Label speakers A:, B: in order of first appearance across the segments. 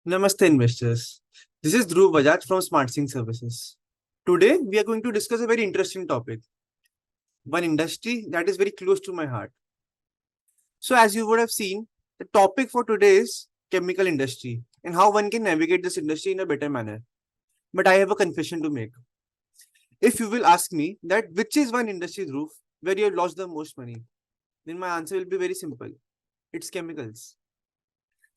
A: Namaste investors. This is Dhruv Bajaj from SmartSync Services. Today we are going to discuss a very interesting topic, one industry that is very close to my heart. So as you would have seen, the topic for today is chemical industry and how one can navigate this industry in a better manner. But I have a confession to make. If you will ask me that which is one industry, Dhruv, where you have lost the most money, then my answer will be very simple. It's chemicals.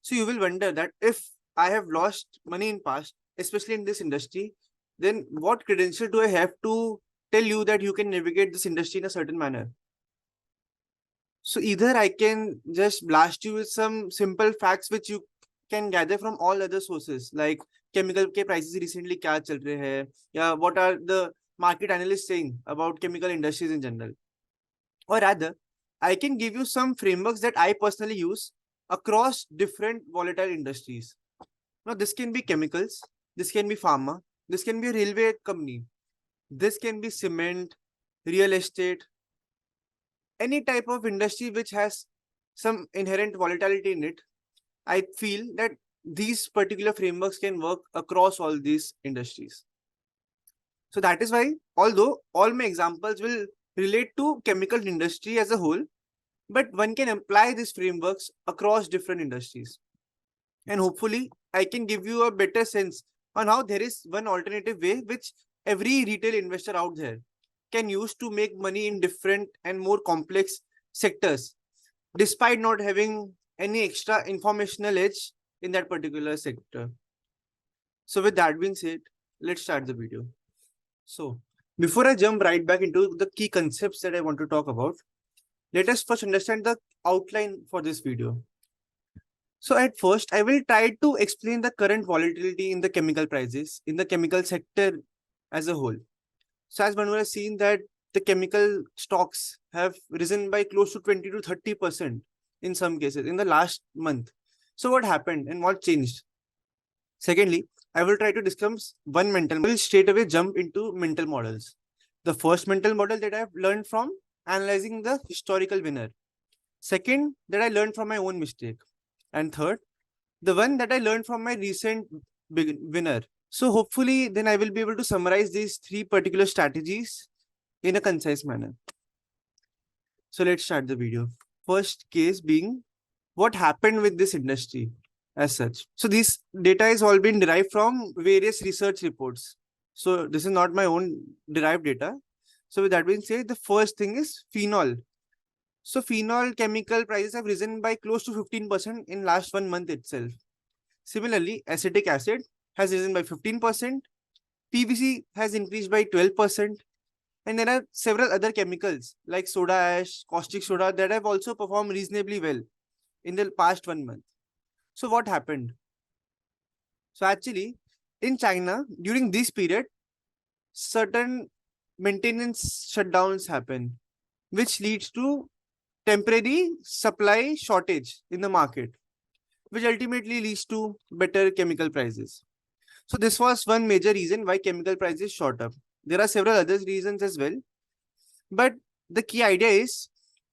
A: So you will wonder that if I have lost money in past, especially in this industry, then what credential do I have to tell you that you can navigate this industry in a certain manner? So either I can just blast you with some simple facts which you can gather from all other sources, like chemical के prices recently क्या चल रहे हैं, या what are the market analysts saying about chemical industries in general, or rather I can give you some frameworks that I personally use across different volatile industries. Now, this can be chemicals, this can be pharma, this can be a railway company, this can be cement, real estate, any type of industry which has some inherent volatility in it. I feel that these particular frameworks can work across all these industries. So that is why, although all my examples will relate to chemical industry as a whole, but one can apply these frameworks across different industries. And hopefully, I can give you a better sense on how there is one alternative way which every retail investor out there can use to make money in different and more complex sectors, despite not having any extra informational edge in that particular sector. So with that being said, let's start the video. So before I jump right back into the key concepts that I want to talk about, let us first understand the outline for this video. So at first, I will try to explain the current volatility in the chemical prices in the chemical sector as a whole. So as one would have seen that the chemical stocks have risen by close to 20 to 30% in some cases in the last month. So what happened and what changed? Secondly, I will try to discuss one mental model. I will straight away jump into mental models. The first mental model that I've learned from analyzing the historical winner. Second, that I learned from my own mistake. And third, the one that I learned from my recent winner. So hopefully then I will be able to summarize these three particular strategies in a concise manner. So let's start the video. First case being what happened with this industry as such. So this data is all been derived from various research reports. So this is not my own derived data. So with that being said, the first thing is phenol. So phenol chemical prices have risen by close to 15% in last 1 month itself. Similarly, acetic acid has risen by 15%, PVC has increased by 12%, and there are several other chemicals like soda ash, caustic soda that have also performed reasonably well in the past 1 month. So what happened? So actually, in China, during this period, certain maintenance shutdowns happen, which leads to temporary supply shortage in the market, which ultimately leads to better chemical prices. So this was one major reason why chemical prices shot up. There are several other reasons as well, but the key idea is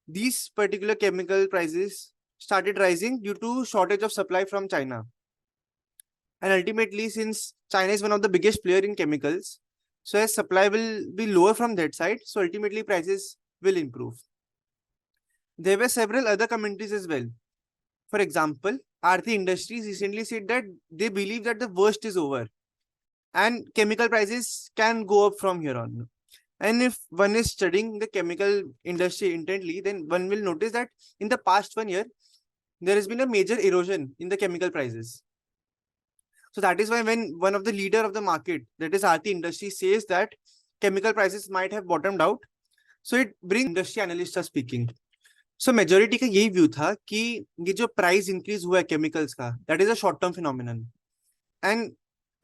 A: these particular chemical prices started rising due to shortage of supply from China. And ultimately, since China is one of the biggest player in chemicals, so as supply will be lower from that side, so ultimately prices will improve. There were several other commentaries as well. For example, Aarti Industries recently said that they believe that the worst is over and chemical prices can go up from here on. And if one is studying the chemical industry intently, then one will notice that in the past 1 year, there has been a major erosion in the chemical prices. So that is why when one of the leader of the market, that is Aarti Industries, says that chemical prices might have bottomed out, so it brings industry analysts are speaking. So majority का यही view था कि ये जो price increase हुआ है chemicals का, that is a short term phenomenon and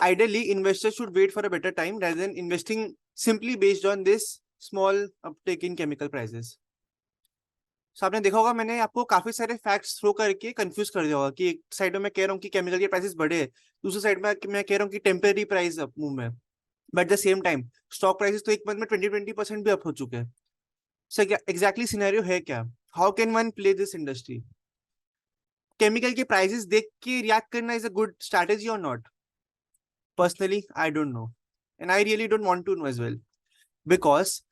A: ideally investors should wait for a better time rather than investing simply based on this small uptake in chemical prices. So आपने देखा होगा मैंने आपको काफी सारे फैक्ट्स थ्रो करके confuse कर दिया होगा कि एक साइड में मैं कह रहा हूँ कि केमिकल के प्राइसेस बढ़े, दूसरी साइड में मैं कह रहा हूँ कि टेम्परेरी प्राइस अप मूव में, but the same time stock prices तो एक मंथ में 20% भी अप हो चुके हैं. सो एग्जैक्टली सिनेरियो है क्या? How can one play this industry? chemical के prices देख के react करना is a good strategy or not? Personally, I don't know. And I really don't want to know as well. Because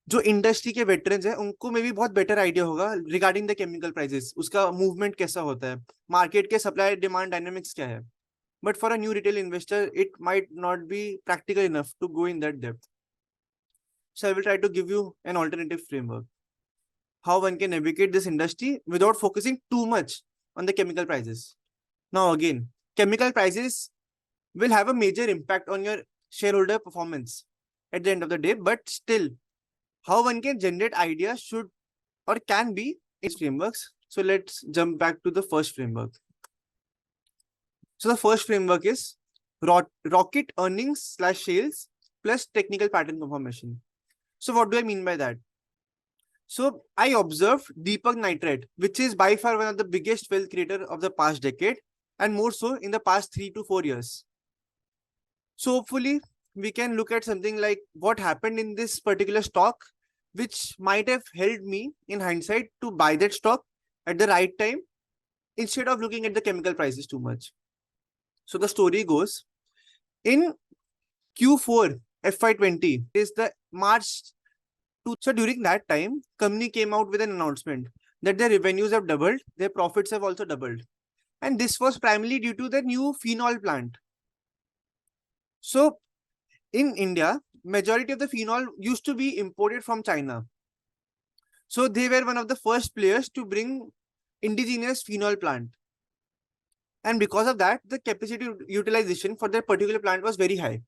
A: जो industry के veterans हैं उनको में भी बहुत बेटर आइडिया होगा रिगार्डिंग द केमिकल प्राइसेस, उसका मूवमेंट कैसा होता है, मार्केट के सप्लाई डिमांड डायनामिक्स क्या है. But for a new retail investor it might not be practical enough to go in that depth. So I will try to give you an alternative framework how one can navigate this industry without focusing too much on the chemical prices. Now again, chemical prices will have a major impact on your shareholder performance at the end of the day, but still how one can generate ideas should or can be in frameworks. So let's jump back to the first framework. So the first framework is rocket earnings / sales plus technical pattern confirmation. So what do I mean by that? So I observed Deepak Nitrate, which is by far one of the biggest wealth creator of the past decade, and more so in the past 3 to 4 years. So hopefully we can look at something like what happened in this particular stock, which might have helped me in hindsight to buy that stock at the right time instead of looking at the chemical prices too much. So the story goes, in Q4 FY20 is the March. So during that time, company came out with an announcement that their revenues have doubled, their profits have also doubled. And this was primarily due to the new phenol plant. So in India, majority of the phenol used to be imported from China. So they were one of the first players to bring indigenous phenol plant. And because of that, the capacity utilization for that particular plant was very high.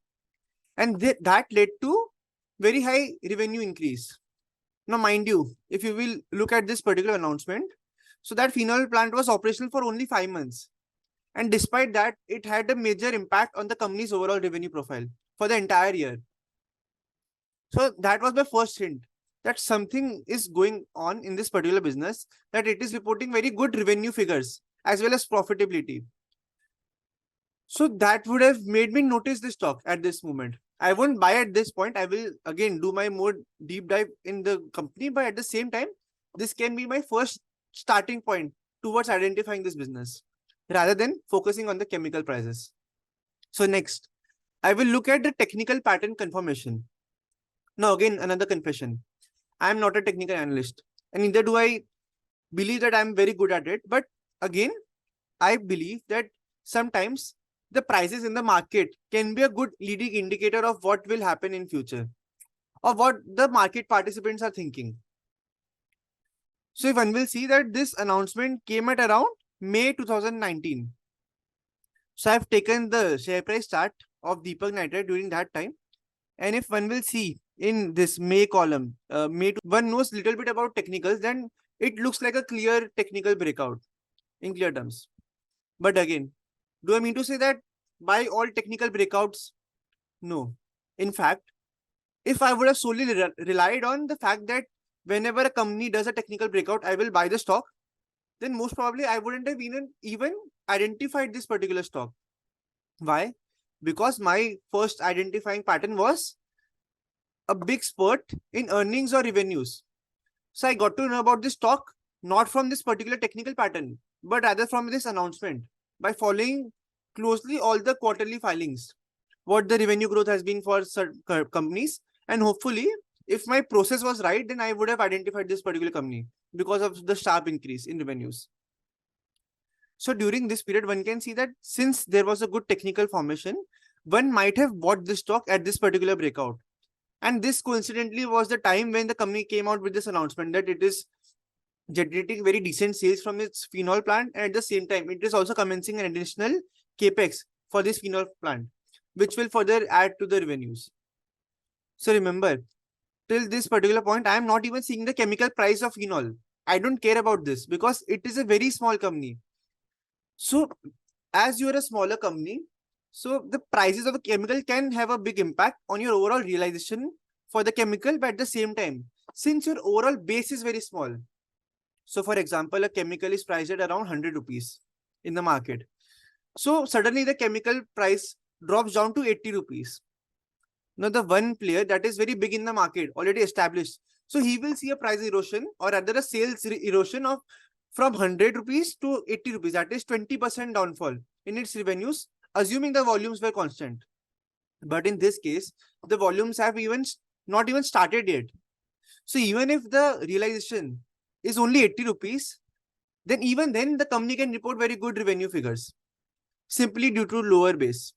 A: And that led to very high revenue increase. Now, mind you, if you will look at this particular announcement, so that phenol plant was operational for only 5 months. And despite that, it had a major impact on the company's overall revenue profile for the entire year. So that was my first hint that something is going on in this particular business, that it is reporting very good revenue figures as well as profitability. So that would have made me notice this stock at this moment. I won't buy at this point. I will again do my more deep dive in the company, but at the same time, this can be my first starting point towards identifying this business rather than focusing on the chemical prices. So next, I will look at the technical pattern confirmation. Now again, another confession. I am not a technical analyst, and neither do I believe that I am very good at it. But again, I believe that sometimes the prices in the market can be a good leading indicator of what will happen in future or what the market participants are thinking. So if one will see that this announcement came at around May 2019. So I've taken the share price chart of Deepak Nitrite during that time. And if one will see in this May column, one knows little bit about technicals, then it looks like a clear technical breakout in clear terms. But again, do I mean to say that buy all technical breakouts? No. In fact, if I would have solely relied on the fact that whenever a company does a technical breakout, I will buy the stock, then most probably I wouldn't have even identified this particular stock. Why? Because my first identifying pattern was a big spurt in earnings or revenues. So I got to know about this stock not from this particular technical pattern, but rather from this announcement by following closely all the quarterly filings, what the revenue growth has been for certain companies. And hopefully, if my process was right, then I would have identified this particular company because of the sharp increase in revenues. So during this period, one can see that since there was a good technical formation, one might have bought this stock at this particular breakout. And this coincidentally was the time when the company came out with this announcement that it is generating very decent sales from its phenol plant. And at the same time, it is also commencing an additional capex for this phenol plant, which will further add to the revenues. So remember, till this particular point, I am not even seeing the chemical price of phenol. I don't care about this because it is a very small company. So as you are a smaller company, so the prices of a chemical can have a big impact on your overall realization for the chemical, but at the same time, since your overall base is very small. So for example, a chemical is priced at around 100 rupees in the market. So suddenly the chemical price drops down to 80 rupees. Now the one player that is very big in the market, already established, so he will see a price erosion or rather a sales erosion of from 100 rupees to 80 rupees. That is 20% downfall in its revenues, assuming the volumes were constant. But in this case, the volumes have not even started yet. So even if the realization is only 80 rupees, then even then the company can report very good revenue figures simply due to lower base.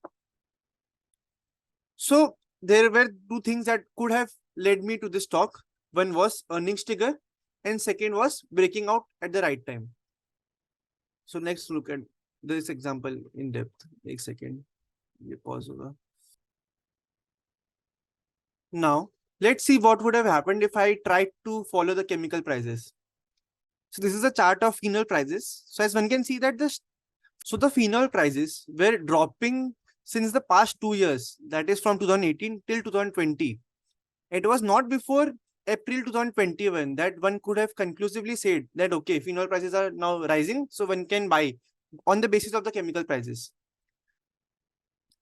A: So there were two things that could have led me to this stock. One was earnings trigger, and second was breaking out at the right time. So next look at this example in depth. एक second, ये pause होगा. Now let's see what would have happened if I tried to follow the chemical prices. So this is a chart of phenol prices. So as one can see that the phenol prices were dropping since the past 2 years, that is from 2018 till 2020. It was not before April 2021 that one could have conclusively said that, okay, phenol prices are now rising, so one can buy on the basis of the chemical prices.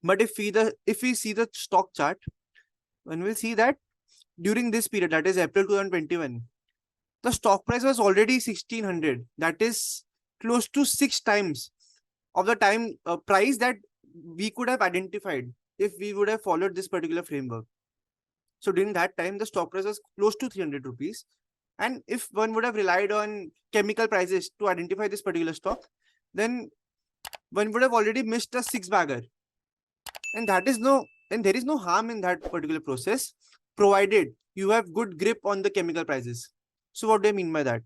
A: But if we see the stock chart, one will see that during this period, that is April 2021, the stock price was already 1600. That is close to 6 times of the time price that we could have identified if we would have followed this particular framework. So during that time, the stock price was close to 300 rupees. And if one would have relied on chemical prices to identify this particular stock, then one would have already missed a six bagger. And there is no harm in that particular process, provided you have good grip on the chemical prices. So what do I mean by that?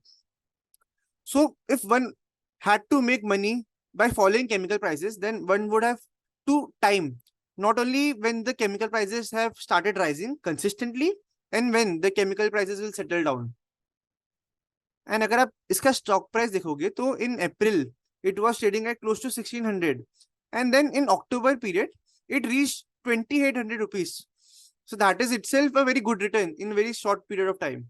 A: So if one had to make money by following chemical prices, then one would have to time not only when the chemical prices have started rising consistently and when the chemical prices will settle down. And अगर आप इसका stock price देखोगे तो in April it was trading at close to 1600, and then in October period it reached 2800 rupees. So that is itself a very good return in a very short period of time.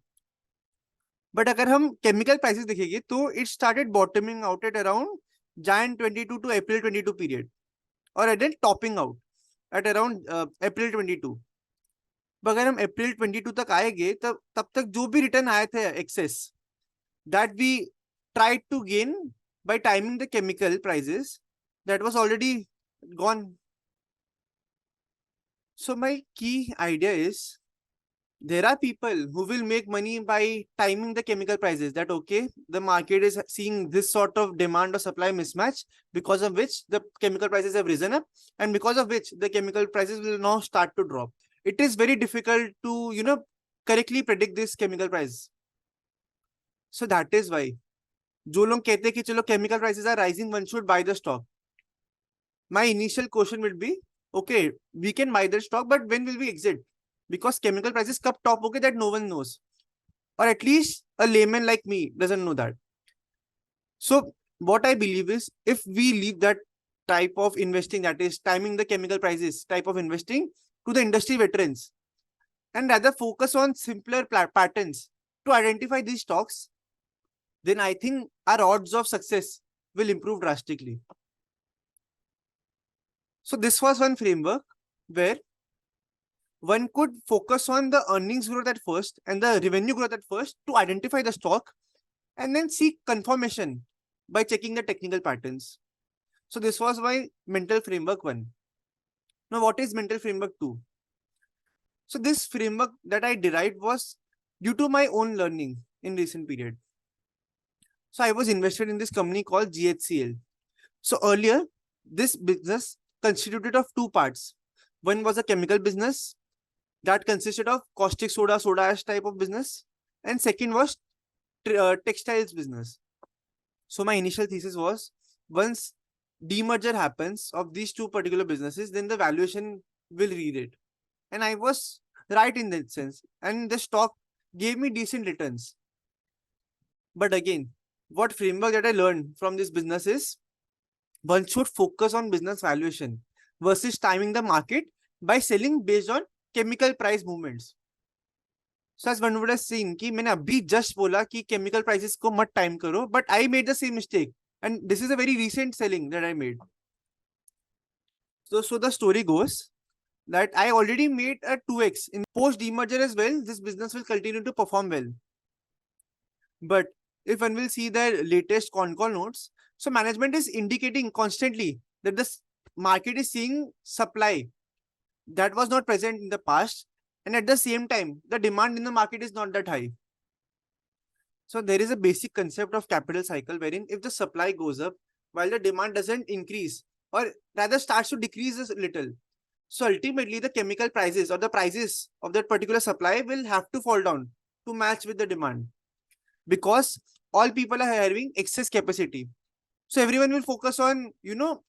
A: But अगर हम chemical prices देखेंगे तो it started bottoming out at around Jan 22 to April 22 period, or at then topping out at around April 22. अगर हम April 22 तक आएंगे तब तक जो भी रिटर्न आए थे excess that we tried to gain by timing the chemical prices, that was already gone. So my key idea is, there are people who will make money by timing the chemical prices, that okay, the market is seeing this sort of demand or supply mismatch, because of which the chemical prices have risen up, and because of which the chemical prices will now start to drop. It is very difficult to correctly predict this chemical price. So that is why जो लोग कहते हैं कि चलो chemical prices are rising, one should buy the stock. My initial question would be, okay, we can buy the stock, but when will we exit? Because chemical prices कब top होंगे, that no one knows, or at least a layman like me doesn't know that. So what I believe is, if we leave that type of investing, that is timing the chemical prices type of investing, to the industry veterans, and rather focus on simpler patterns to identify these stocks, then I think our odds of success will improve drastically. So this was one framework where one could focus on the earnings growth at first and the revenue growth at first to identify the stock, and then seek confirmation by checking the technical patterns. So this was my mental framework 1. Now what is mental framework 2? So this framework that I derived was due to my own learning in recent period. So I was invested in this company called GHCL. So earlier, this business constituted of two parts. One was a chemical business that consisted of caustic soda, soda ash type of business. And second was textiles business. So my initial thesis was, once demerger happens of these two particular businesses, then the valuation will re-rate. And I was right in that sense. And the stock gave me decent returns. But again, what framework that I learned from this business is, one should focus on business valuation versus timing the market by selling based on chemical price movements. So as one would have seen कि मैंने अभी just बोला कि chemical prices को मत time करो, but I made the same mistake, and this is a very recent selling that I made. So the story goes that I already made a 2x in post demerger as well. This business will continue to perform well, but if one will see their latest con call notes, so management is indicating constantly that this market is seeing supply that was not present in the past, and at the same time the demand in the market is not that high. So there is a basic concept of capital cycle wherein if the supply goes up while the demand doesn't increase, or rather starts to decrease a little, so ultimately the chemical prices or the prices of that particular supply will have to fall down to match with the demand, because all people are having excess capacity. So everyone will focus on,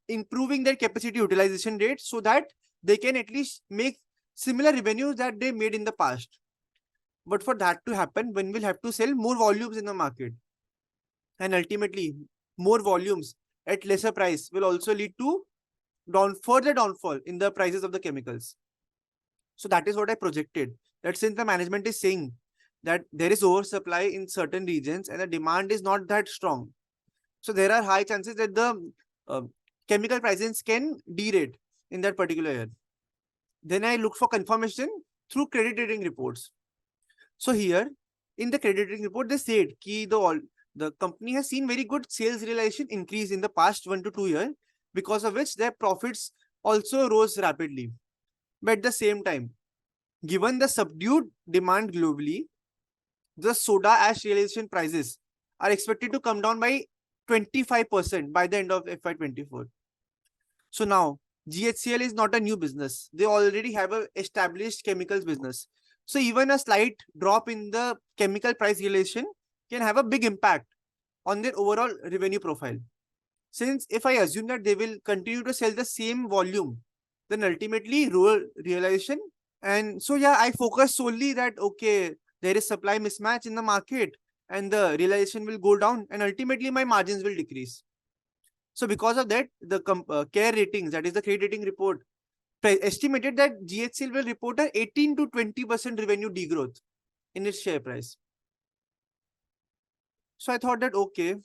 A: improving their capacity utilization rate so that they can at least make similar revenues that they made in the past. But for that to happen, one will have to sell more volumes in the market. And ultimately, more volumes at lesser price will also lead to further downfall in the prices of the chemicals. So that is what I projected. That since the management is saying that there is oversupply in certain regions and the demand is not that strong, so there are high chances that the chemical prices can derate in that particular year. Then I look for confirmation through credit rating reports. So here in the credit rating report, they said that the company has seen very good sales realization increase in the past 1 to 2 years, because of which their profits also rose rapidly. But at the same time, given the subdued demand globally, the soda ash realization prices are expected to come down by 25% by the end of FY24. So now GHCL is not a new business. They already have an established chemicals business. So even a slight drop in the chemical price realization can have a big impact on their overall revenue profile. Since if I assume that they will continue to sell the same volume, then ultimately lower realization. And so yeah, I focus solely that, okay, there is supply mismatch in the market and the realization will go down and ultimately my margins will decrease. So because of that, the care ratings, that is the credit rating report, estimated that GHCL will report a 18 to 20% revenue degrowth in its share price. So I thought that, okay,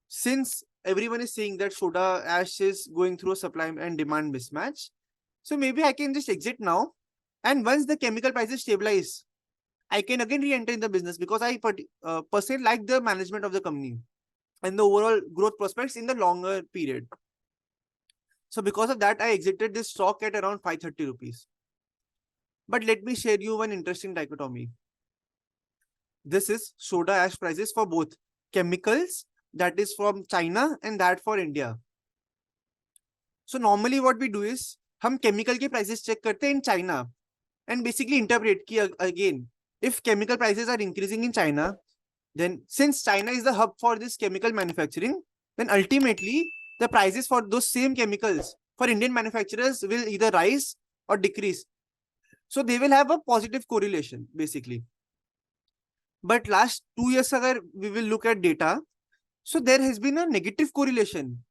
A: since everyone is saying that soda ash is going through a supply and demand mismatch, so maybe I can just exit now. And once the chemical prices stabilize, I can again re-enter in the business, because I personally like the management of the company and the overall growth prospects in the longer period. So because of that, I exited this stock at around 530 rupees. But let me share you one interesting dichotomy. This is soda ash prices for both chemicals, that is from China, and that for India. So normally what we do is, हम chemical के prices check करते हैं in China and basically interpret कि again, if chemical prices are increasing in China, then since China is the hub for this chemical manufacturing, then ultimately the prices for those same chemicals for Indian manufacturers will either rise or decrease. So they will have a positive correlation basically. But last 2 years agar we will look at data, so there has been a negative correlation.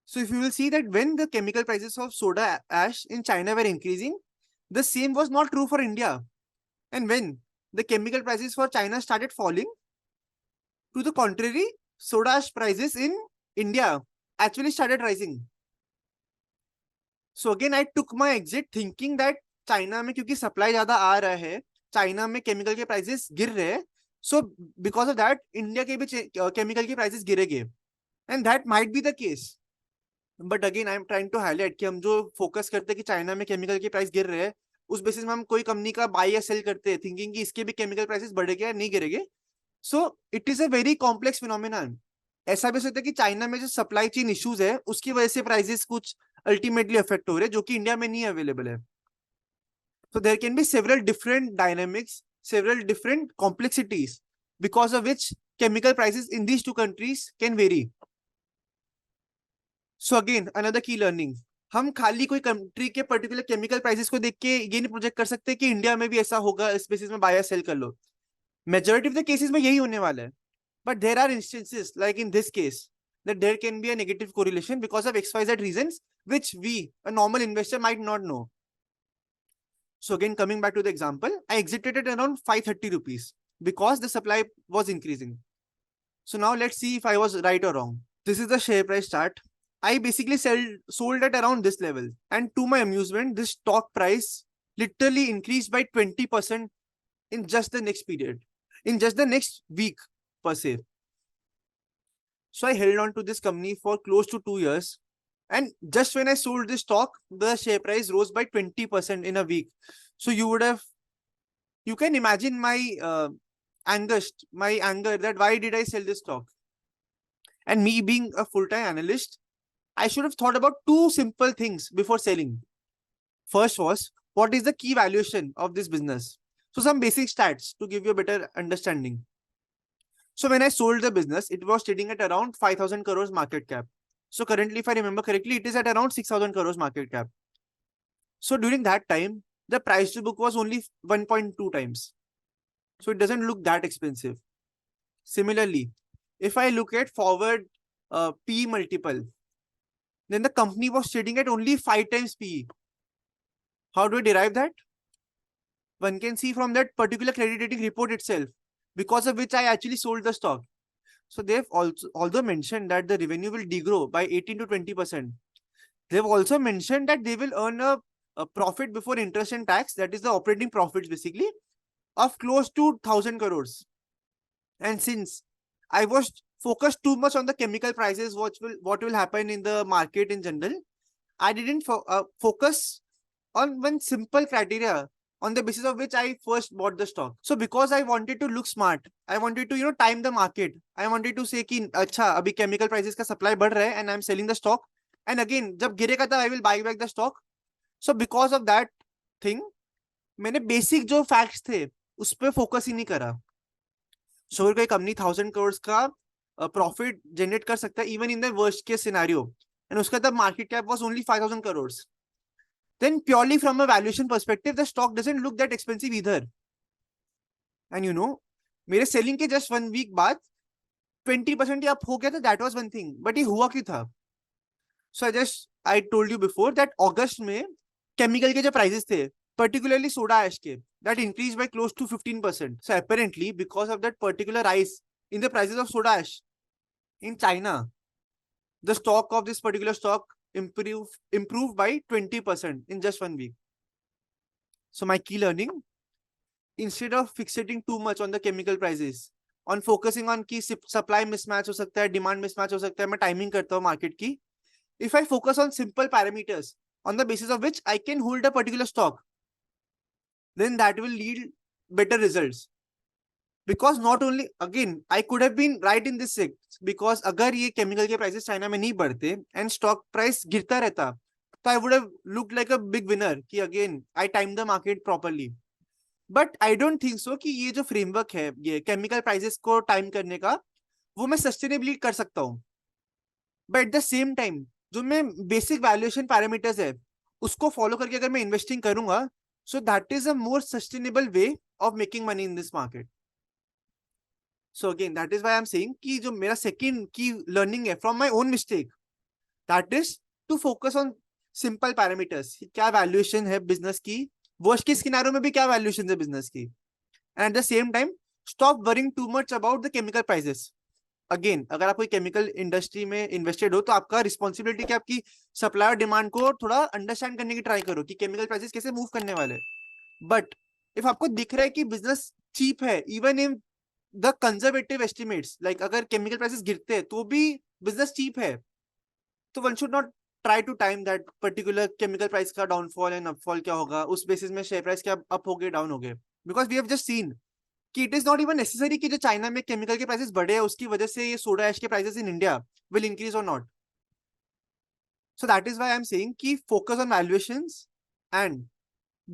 A: So if you will see that when the chemical prices of soda ash in China were increasing, the same was not true for India. And when the chemical prices for China started falling, to the contrary, soda ash prices in India actually started rising. So again, I took my exit thinking that China में क्योंकि supply ज़्यादा आ रहा है, China में chemical के prices गिर रहे हैं, so because of that, India के भी chemical के prices गिरेंगे, and that might be the case. But again, I am trying to highlight कि हम जो focus करते हैं कि China में chemical के price गिर रहे हैं, उस बेसिस में हम कोई कंपनी का buy या sell करते हैं, thinking कि इसके भी chemical prices बढ़ेंगे या नहीं गिरेंगे. So it is a very complex phenomenon. ऐसा भी हो सकता है कि चाइना में जो सप्लाई चेन इश्यूज है उसकी वजह से प्राइसेस कुछ अल्टीमेटली अफेक्ट हो रहे हैं जो कि इंडिया में नहीं अवेलेबल है. So there can be several different dynamics, several different complexities because of which chemical prices in these two countries can vary. So again, another key learning. हम खाली कोई कंट्री के पर्टिकुलर केमिकल प्राइसेस को देख के ये नहीं प्रोजेक्ट कर सकते कि इंडिया में भी ऐसा होगा, इस बेसिस में बाय या सेल कर लो. मेजॉरिटी ऑफ द केसेस में यही होने वाला है. But there are instances, like in this case, that there can be a negative correlation because of XYZ reasons, which we, a normal investor, might not know. So again, coming back to the example, I exited at around 530 rupees because the supply was increasing. So now let's see if I was right or wrong. This is the share price chart. I basically sold at around this level. And to my amusement, this stock price literally increased by 20% in just the next period, in just the next week. per se. So I held on to this company for close to 2 years. And just when I sold this stock, the share price rose by 20% in a week. So you can imagine my anger that why did I sell this stock? And me being a full-time analyst, I should have thought about two simple things before selling. First was, what is the key valuation of this business? So some basic stats to give you a better understanding. So when I sold the business, it was trading at around 5,000 crores market cap. So currently, if I remember correctly, it is at around 6,000 crores market cap. So during that time, the price to book was only 1.2 times. So it doesn't look that expensive. Similarly, if I look at forward PE multiple, then the company was trading at only 5 times PE. How do I derive that? One can see from that particular credit rating report itself, because of which I actually sold the stock. So they've although mentioned that the revenue will degrow by 18 to 20%. They've also mentioned that they will earn a profit before interest and tax, that is the operating profits basically, of close to 1,000 crores. And since I was focused too much on the chemical prices, what will happen in the market in general, I didn't focus on one simple criteria on the basis of which I first bought the stock. So because I wanted to look smart, I wanted to time the market. I wanted to say कि अच्छा अभी chemical prices का supply बढ़ रहा है and I'm selling the stock. And again जब गिरेगा तब I will buy back the stock. So because of that thing, मैंने basic जो facts थे उस पर focus ही नहीं करा. So अगर कोई company 1,000 crores का profit generate कर सकता है even in the worst case scenario, and उसका तब market cap was only 5,000 crores. Then purely from a valuation perspective, the stock doesn't look that expensive either. And मेरे selling के just 1 week बाद 20% up हो गया था, that was one thing. But ये हुआ क्यों था? So I told you before that August में chemical के जो prices थे, particularly soda ash के, that increased by close to 15%. So apparently because of that particular rise in the prices of soda ash in China, the stock of this particular stock improved by 20% in just 1 week. So my key learning, instead of fixating too much on the chemical prices, on focusing on कि supply mismatch हो सकता है, demand mismatch हो सकता है, मैं timing करता हूँ market की. If I focus on simple parameters on the basis of which I can hold a particular stock, then that will lead better results. Because not only, again, I could have been right in this sect, because अगर ये chemical के prices China में नहीं बढ़ते and stock price गिरता रहता, तो I would have looked like a big winner कि again I timed the market properly. But I don't think so कि ये जो framework है ये chemical prices को time करने का, वो मैं sustainably कर सकता हूँ. But at the same time, जो मैं basic valuation parameters है उसको follow करके अगर मैं investing करूंगा, so that is a more sustainable way of making money in this market. So again, that is why I'm saying कि जो मेरा second key learning है from my own mistake, that is to focus on simple parameters. क्या valuation है business की, worst case scenario में भी क्या valuation है business की, and at the same time stop worrying too much about the chemical prices. Again, अगर आप कोई chemical industry में invested हो तो आपका responsibility कि आपकी supply और demand को थोड़ा understand करने की try करो कि chemical prices कैसे move करने वाले. But if आपको दिख रहा है कि business cheap है, even if the conservative estimates, like अगर chemical prices गिरते हैं तो भी business cheap है, तो one should not try to time that particular chemical price का downfall and upfall क्या होगा, उस basis में share price क्या up हो गए down हो गए. Because we have just seen कि it is not even necessary कि जो China में chemical के prices बढ़े हैं उसकी वजह से ये soda ash के prices in India will increase or not. So that is why I'm saying कि focus on valuations and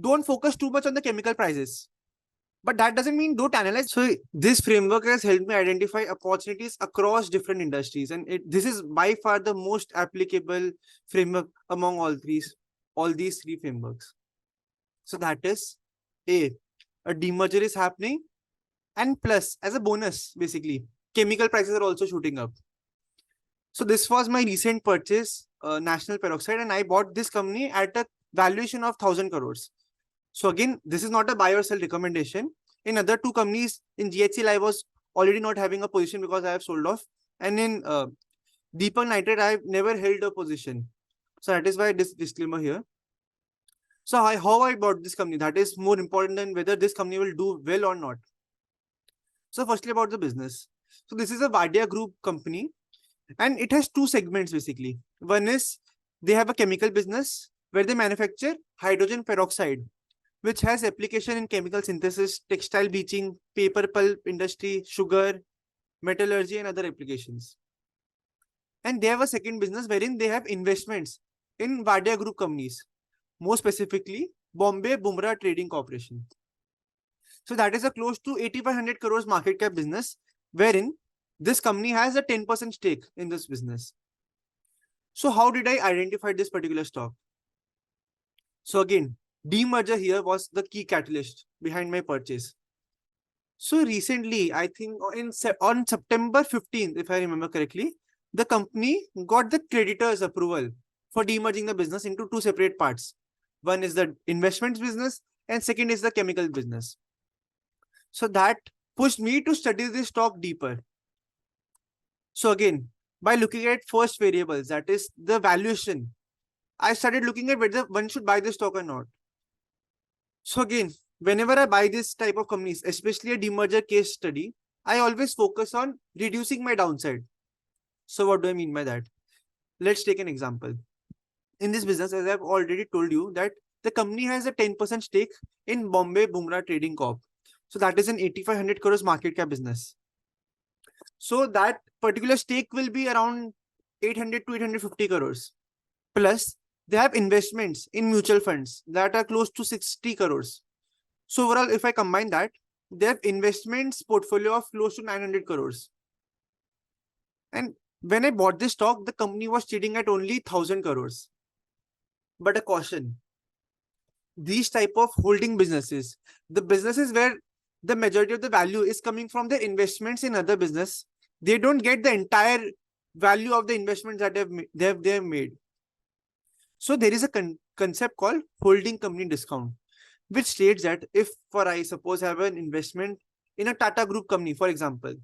A: don't focus too much on the chemical prices. But that doesn't mean don't analyze. So this framework has helped me identify opportunities across different industries, and this is by far the most applicable framework among all these three frameworks. So that is a demerger is happening, and plus as a bonus, basically chemical prices are also shooting up. So this was my recent purchase, National Peroxide, and I bought this company at a valuation of 1,000 crores. So again, this is not a buy or sell recommendation. In other two companies, in GHCL, I was already not having a position because I have sold off. And in Deepak Nitrate, I have never held a position. So that is why this disclaimer here. So how I bought this company, that is more important than whether this company will do well or not. So firstly about the business. So this is a Vadia Group company, and it has two segments basically. One is they have a chemical business where they manufacture hydrogen peroxide, which has application in chemical synthesis, textile bleaching, paper pulp industry, sugar, metallurgy, and other applications. And they have a second business wherein they have investments in Vadia Group companies, more specifically Bombay Bumrah Trading Corporation. So that is a close to 8,500 crores market cap business, wherein this company has a 10% stake in this business. So how did I identify this particular stock? So again, demerger here was the key catalyst behind my purchase. So recently, I think on September 15th, if I remember correctly, the company got the creditors' approval for demerging the business into two separate parts. One is the investments business and second is the chemical business. So that pushed me to study this stock deeper. So again, by looking at first variables, that is the valuation, I started looking at whether one should buy the stock or not. So again, whenever I buy this type of companies, especially a demerger case study, I always focus on reducing my downside. So what do I mean by that? Let's take an example. In this business, as I've already told you, that the company has a 10% stake in Bombay Bumrah Trading Corp. So that is an 8,500 crores market cap business. So that particular stake will be around 800 to 850 crores. Plus, they have investments in mutual funds that are close to 60 crores. So overall, if I combine that, they have investments portfolio of close to 900 crores. And when I bought this stock, the company was trading at only 1,000 crores. But a caution, these type of holding businesses, the businesses where the majority of the value is coming from the investments in other business, they don't get the entire value of the investments that they have made. So there is a concept called holding company discount, which states that if I suppose have an investment in a Tata Group company, for example.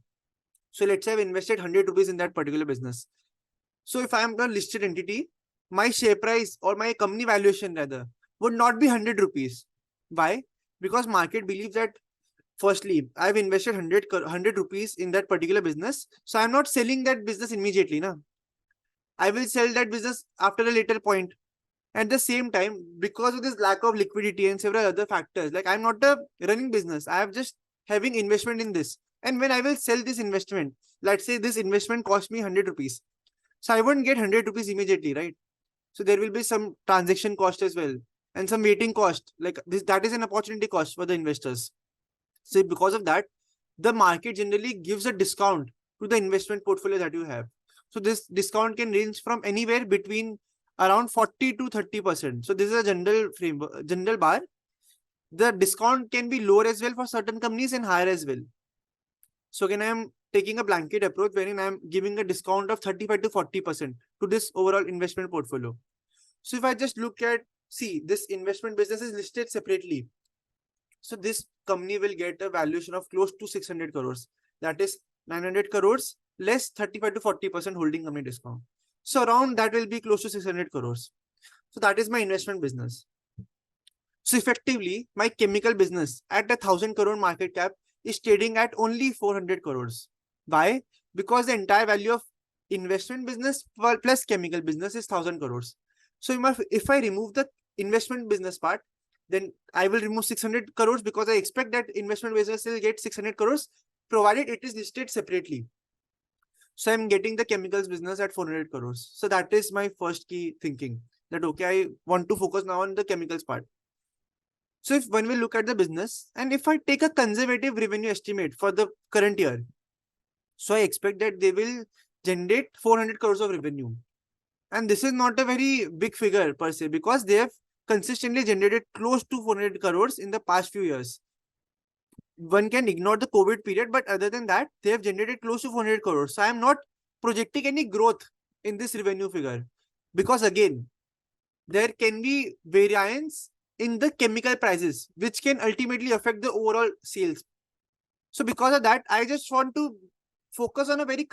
A: So let's say I've invested 100 rupees in that particular business. So if I am a listed entity, my share price or my company valuation rather would not be 100 rupees. Why? Because market believes that firstly, I've invested 100 rupees in that particular business. So I'm not selling that business immediately. Na? I will sell that business after a later point. At the same time, because of this lack of liquidity and several other factors, like I'm not a running business, I have just having investment in this. And when I will sell this investment, let's say this investment cost me 100 rupees. So I wouldn't get 100 rupees immediately, right? So there will be some transaction cost as well and some waiting cost. Like this, that is an opportunity cost for the investors. So because of that, the market generally gives a discount to the investment portfolio that you have. So this discount can range from anywhere between around 40 to 30%. So this is a general bar. The discount can be lower as well for certain companies and higher as well. So again, I am taking a blanket approach wherein I am giving a discount of 35 to 40% to this overall investment portfolio. So if I just look at, see, this investment business is listed separately. So this company will get a valuation of close to 600 crores. That is 900 crores less 35 to 40% holding company discount. So around that will be close to 600 crores. So that is my investment business. So effectively, my chemical business at a 1,000 crore market cap is trading at only 400 crores. Why? Because the entire value of investment business plus chemical business is 1,000 crores. So if I remove the investment business part, then I will remove 600 crores because I expect that investment business will get 600 crores provided it is listed separately. So I'm getting the chemicals business at 400 crores. So that is my first key thinking that, okay, I want to focus now on the chemicals part. So if one will look at the business and if I take a conservative revenue estimate for the current year, so I expect that they will generate 400 crores of revenue. And this is not a very big figure per se because they have consistently generated close to 400 crores in the past few years. One can ignore the COVID period, but other than that, they have generated close to 400 crores. So I am not projecting any growth in this revenue figure because again, there can be variance in the chemical prices, which can ultimately affect the overall sales. So because of that, I just want to focus on a very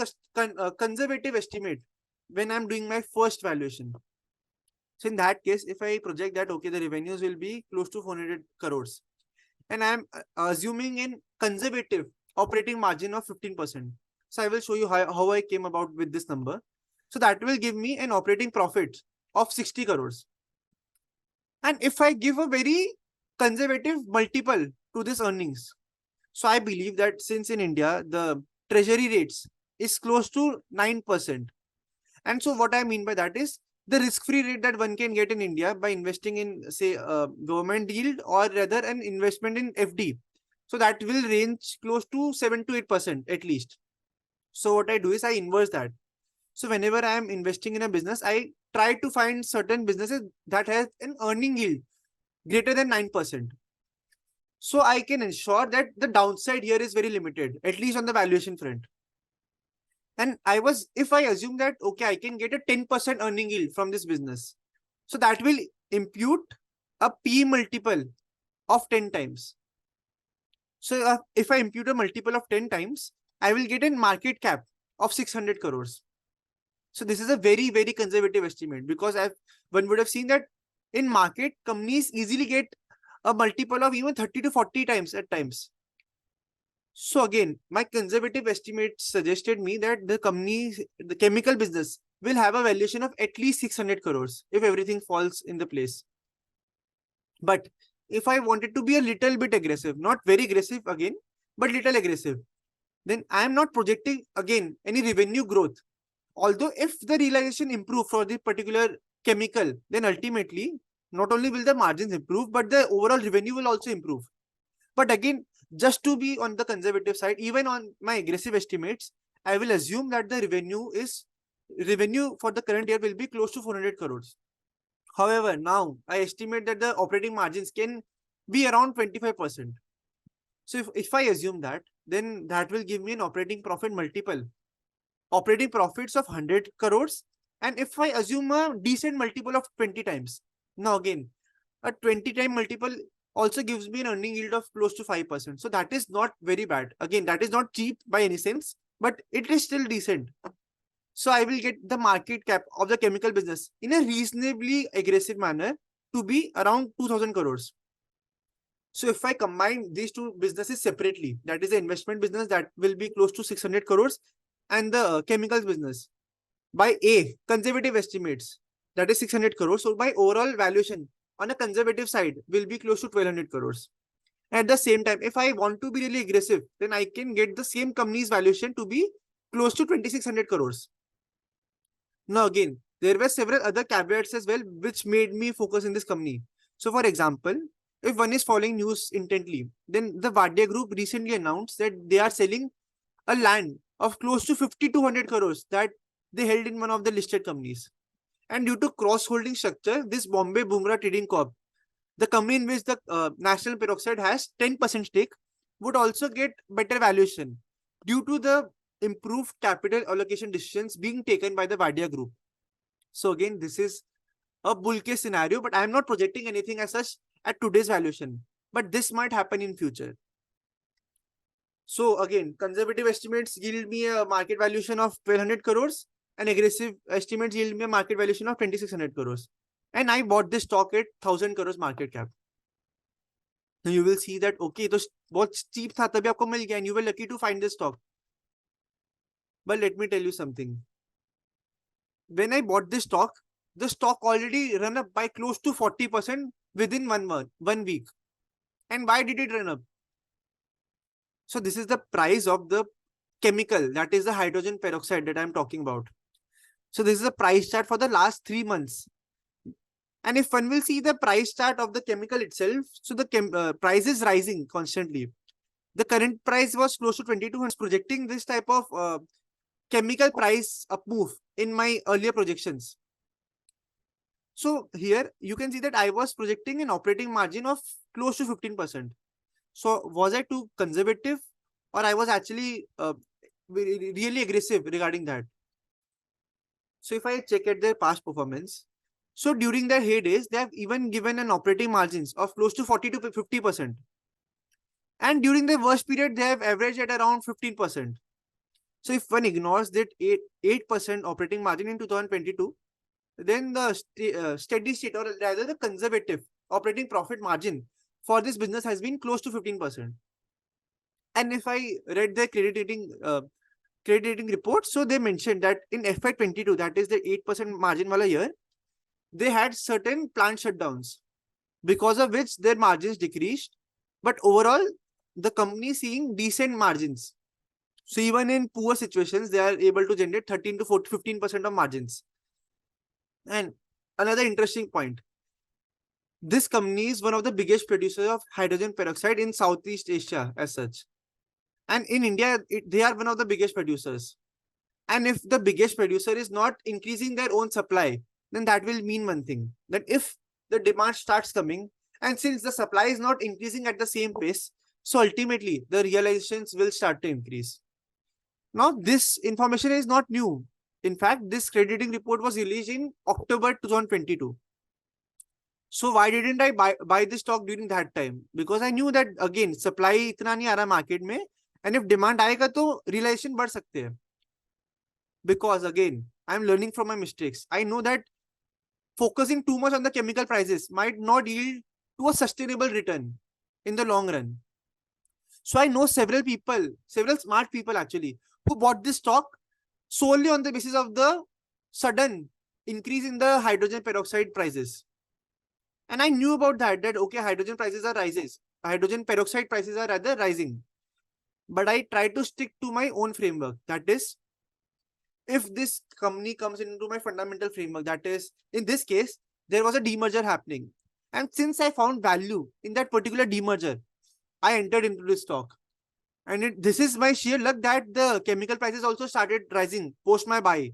A: conservative estimate when I'm doing my first valuation. So in that case, if I project that, okay, the revenues will be close to 400 crores. And I'm assuming in conservative operating margin of 15%. So I will show you how I came about with this number. So that will give me an operating profit of 60 crores. And if I give a very conservative multiple to this earnings, so I believe that since in India, the treasury rates is close to 9%. And so what I mean by that is the risk-free rate that one can get in India by investing in, say, government yield or rather an investment in FD. So that will range close to 7 to 8% at least. So what I do is I inverse that. So whenever I am investing in a business, I try to find certain businesses that has an earning yield greater than 9%. So I can ensure that the downside here is very limited, at least on the valuation front. And if I assume that, okay, I can get a 10% earning yield from this business. So that will impute a P multiple of 10 times. So if I impute a multiple of 10 times, I will get a market cap of 600 crores. So this is a very, very conservative estimate because one would have seen that in market, companies easily get a multiple of even 30 to 40 times at times. So again, my conservative estimate suggested me that the chemical business will have a valuation of at least 600 crores if everything falls in the place. But if I wanted to be a little bit aggressive, not very aggressive again, but little aggressive, then I am not projecting again any revenue growth. Although if the realization improve for the particular chemical, then ultimately not only will the margins improve, but the overall revenue will also improve. But again, just to be on the conservative side, even on my aggressive estimates, I will assume that the revenue for the current year will be close to 400 crores. However, now I estimate that the operating margins can be around 25%. So if I assume that, then that will give me an operating profit multiple. Operating profits of 100 crores. And if I assume a decent multiple of 20 times, now again, a 20 time multiple also gives me an earning yield of close to 5%. So that is not very bad. Again, that is not cheap by any sense, but it is still decent. So I will get the market cap of the chemical business in a reasonably aggressive manner to be around 2000 crores. So if I combine these two businesses separately, that is the investment business that will be close to 600 crores and the chemicals business by conservative estimates, that is 600 crores. So by overall valuation on a conservative side will be close to 1200 crores. At the same time, if I want to be really aggressive, then I can get the same company's valuation to be close to 2600 crores. Now again, there were several other caveats as well, which made me focus in this company. So for example, if one is following news intently, then the Vadia Group recently announced that they are selling a land of close to 5200 crores that they held in one of the listed companies. And due to cross-holding structure, this Bombay Bumrah Trading Corp, the company in which the National Peroxide has 10% stake, would also get better valuation due to the improved capital allocation decisions being taken by the Vadia Group. So again, this is a bull case scenario, but I am not projecting anything as such at today's valuation. But this might happen in future. So again, conservative estimates yield me a market valuation of 1200 crores and aggressive estimates yield me a market valuation of 2600 crores. And I bought this stock at 1000 crores market cap. Now you will see that, okay, तो बहुत cheap था तभी आपको मिल गया and you were lucky to find this stock. But let me tell you something. When I bought this stock, the stock already run up by close to 40% within 1 month, 1 week. And why did it run up? So this is the price of the chemical, that is the hydrogen peroxide that I'm talking about. So this is the price chart for the last 3 months. And if one will see the price chart of the chemical itself, so the price is rising constantly. The current price was close to 2200, projecting this type of chemical price up move in my earlier projections. So here you can see that I was projecting an operating margin of close to 15%. So was I too conservative or I was actually really aggressive regarding that? So if I check at their past performance, so during their heydays, they have even given an operating margins of close to 40 to 50%. And during the worst period, they have averaged at around 15%. So if one ignores that 8% operating margin in 2022, then the steady state or rather the conservative operating profit margin for this business has been close to 15%. And if I read their credit rating credit rating report. So they mentioned that in FY22, that is the 8% margin wala year, they had certain plant shutdowns, because of which their margins decreased. But overall, the company is seeing decent margins. So even in poor situations, they are able to generate 13 to 15% of margins. And another interesting point, this company is one of the biggest producers of hydrogen peroxide in Southeast Asia as such. And in India, they are one of the biggest producers. And if the biggest producer is not increasing their own supply, then that will mean one thing, that if the demand starts coming, and since the supply is not increasing at the same pace, so ultimately the realizations will start to increase. Now, this information is not new. In fact, this crediting report was released in October 2022. So why didn't I buy this stock during that time? Because I knew that again supply इतना नहीं आ रहा market में, and if demand आएगा तो realization बढ़ सकते हैं. Because again, I'm learning from my mistakes. I know that focusing too much on the chemical prices might not yield to a sustainable return in the long run. So I know several smart people actually, who bought this stock solely on the basis of the sudden increase in the hydrogen peroxide prices. And I knew about that okay, hydrogen peroxide prices are rather rising. But I tried to stick to my own framework. That is, if this company comes into my fundamental framework, that is, in this case, there was a demerger happening. And since I found value in that particular demerger, I entered into this stock. And this is my sheer luck that the chemical prices also started rising post my buy.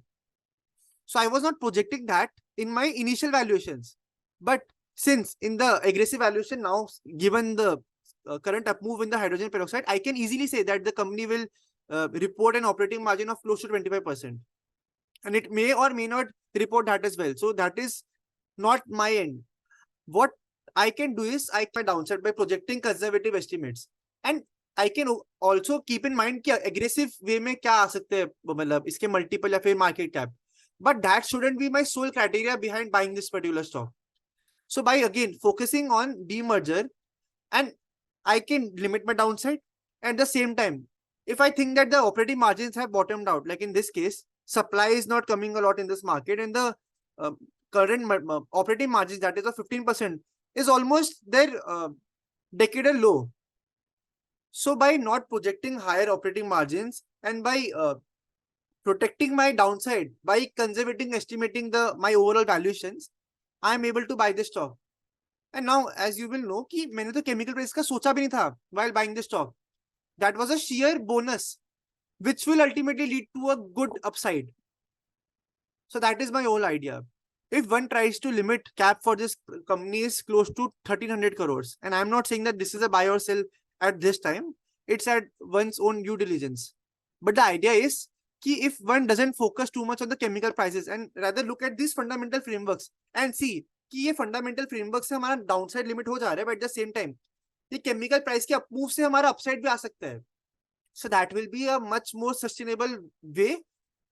A: So I was not projecting that in my initial valuations. But since in the aggressive valuation now, given the current up move in the hydrogen peroxide, I can easily say that the company will report an operating margin of close to 25%. And it may or may not report that as well. So that is not my end. What I can do is I can downside by projecting conservative estimates. And I can also keep in mind कि aggressive way में क्या आ सकते हैं, मतलब इसके multiple या फिर market cap. But that shouldn't be my sole criteria behind buying this particular stock. So by again focusing on demerger, and I can limit my downside. At the same time, if I think that the operating margins have bottomed out, like in this case, supply is not coming a lot in this market, and the current operating margins, that is of 15%, is almost their decadal low. So by not projecting higher operating margins and by protecting my downside, by conservating estimating my overall valuations, I am able to buy this stock. And now, as you will know, कि मैंने तो chemical price का सोचा भी नहीं था while buying the stock. That was a sheer bonus, which will ultimately lead to a good upside. So that is my whole idea. If one tries to limit cap for this company is close to 1300 crores, and I'm not saying that this is a buy or sell at this time, it's at one's own due diligence. But the idea is कि if one doesn't focus too much on the chemical prices and rather look at these fundamental frameworks and see कि ये fundamental framework से हमारा downside limit हो जा रहा है, but at the same time ये केमिकल प्राइस के अपमूव से हमारा अपसाइड भी आ सकता है. So that will be a much more sustainable way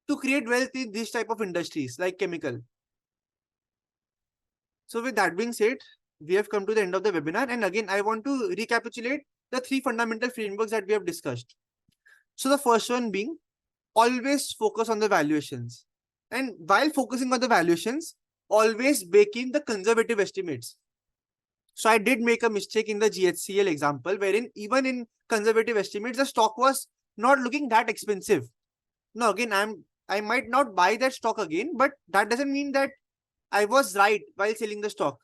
A: to create wealth in this type of industries like chemical. So with that being said, we have come to the end of the webinar, and again I want to recapitulate the three fundamental frameworks that we have discussed. So the first one being always focus on the valuations, and while focusing on the valuations, always bake in the conservative estimates. So I did make a mistake in the GHCL example, wherein even in conservative estimates, the stock was not looking that expensive. Now again, I might not buy that stock again, but that doesn't mean that I was right while selling the stock.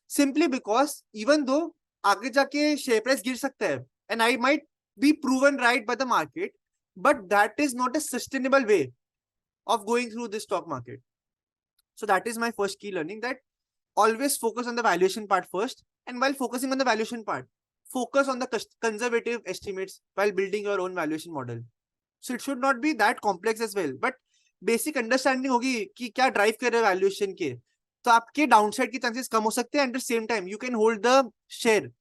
A: Simply because even though आगे जाके share price गिर सकता है, and I might be proven right by the market, but that is not a sustainable way of going through this stock market. So that is my first key learning, that always focus on the valuation part first, and while focusing on the valuation part, focus on the conservative estimates while building your own valuation model. So it should not be that complex as well, but basic understanding होगी कि क्या drive कर रहे हैं valuation के, तो आपके downside के चांसेस कम हो सकते हैं. At the same time you can hold the share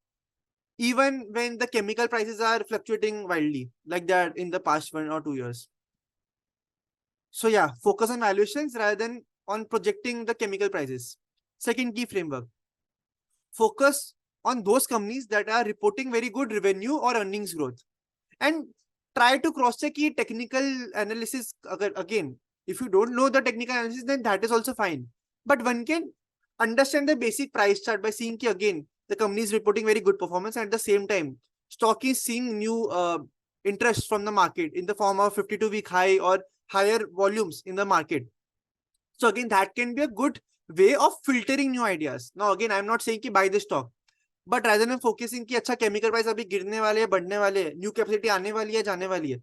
A: even when the chemical prices are fluctuating wildly like that in the past 1 or 2 years. So yeah, focus on valuations rather than on projecting the chemical prices. Second key framework, focus on those companies that are reporting very good revenue or earnings growth. And try to cross check ki technical analysis. Again, if you don't know the technical analysis, then that is also fine. But one can understand the basic price chart by seeing ki again the company is reporting very good performance, and at the same time stock is seeing new interest from the market in the form of 52-week high or higher volumes in the market. So again, that can be a good way of filtering new ideas. Now again, I'm not saying ki buy this stock, but rather than focusing कि अच्छा chemical price अभी गिरने वाले हैं, बढ़ने वाले हैं, new capacity आने वाली है, जाने वाली है,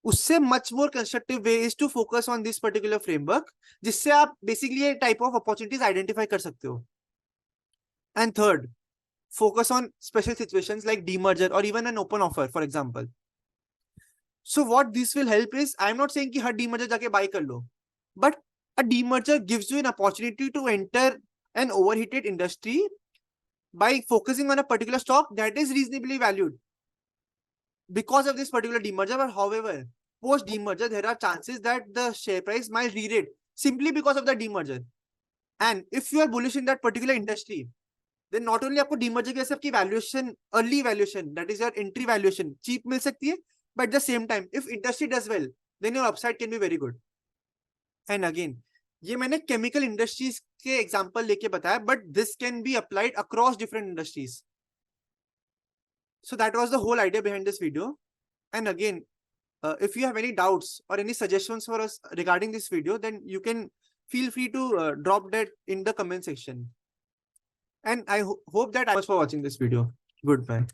A: उससे much more constructive way is to focus on this particular framework, जिससे आप basically ये type of opportunities identify कर सकते हो. And third, focus on special situations like demerger or even an open offer, for example. So what this will help is, I'm not saying कि हर demerger जाके buy कर लो, but a demerger gives you an opportunity to enter an overheated industry by focusing on a particular stock that is reasonably valued because of this particular demerger. But however, post demerger, there are chances that the share price might re-rate simply because of the demerger. And if you are bullish in that particular industry, then not only आपको demerger की वजह से आपकी valuation, early valuation, that is your entry valuation, cheap मिल सकती है, but at the same time, if industry does well, then your upside can be very good. And again, ये मैंने chemical industries के example लेके बताया, but this can be applied across different industries. So that was the whole idea behind this video. And again, if you have any doubts or any suggestions for us regarding this video, then you can feel free to drop that in the comment section. And I hope that I was for watching this video. Goodbye.